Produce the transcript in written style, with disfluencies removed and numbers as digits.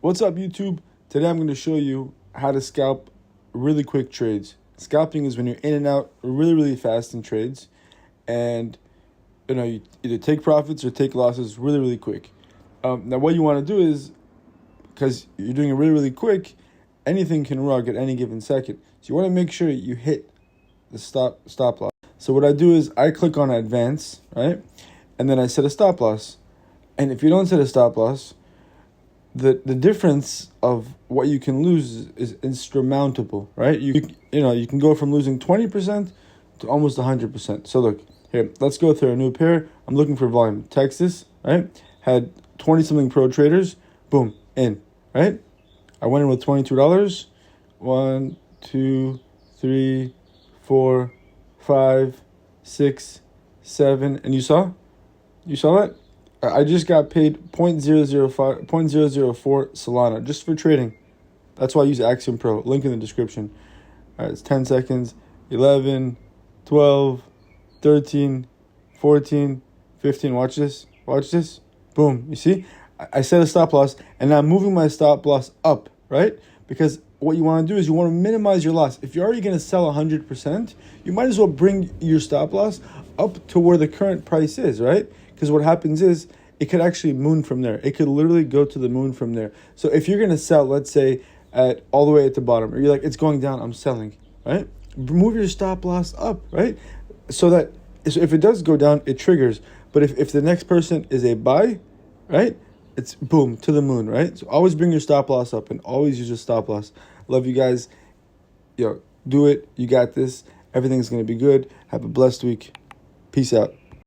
What's up, YouTube? Today I'm going to show you how to scalp really quick trades. Scalping is when you're in and out really fast in trades, and you either take profits or take losses really quick. Now what you want to do is, because you're doing it really quick, anything can rug at any given second. So you want to make sure you hit the stop loss. So what I do is I click on advance, right? And then I set a stop loss. And if you don't set a stop loss, the difference of what you can lose is insurmountable, right? You can go from losing 20% to almost 100%. So look, here, let's go through a new pair. I'm looking for volume. Texas, right? Had 20-something pro traders. Boom, in, right? I went in with $22. 1, 2, 3, 4, 5, 6, 7. And you saw that? I just got paid 0.004 Solana just for trading. That's why I use Axiom Pro. Link in the description. All right, it's 10 seconds. 11, 12, 13, 14, 15. Watch this. Boom. You see? I set a stop loss, and I'm moving my stop loss up, right? Because what you want to do is you want to minimize your loss. If you're already going to sell 100%, you might as well bring your stop loss up to where the current price is, right? Because what happens is it could actually moon from there. It could literally go to the moon from there. So if you're going to sell, let's say, at all the way at the bottom, or you're like, it's going down, I'm selling, right? Move your stop loss up, right? So if it does go down, it triggers. But if the next person is a buy, right, it's boom, to the moon, right? So always bring your stop loss up and always use your stop loss. Love you guys. Do it. You got this. Everything's going to be good. Have a blessed week. Peace out.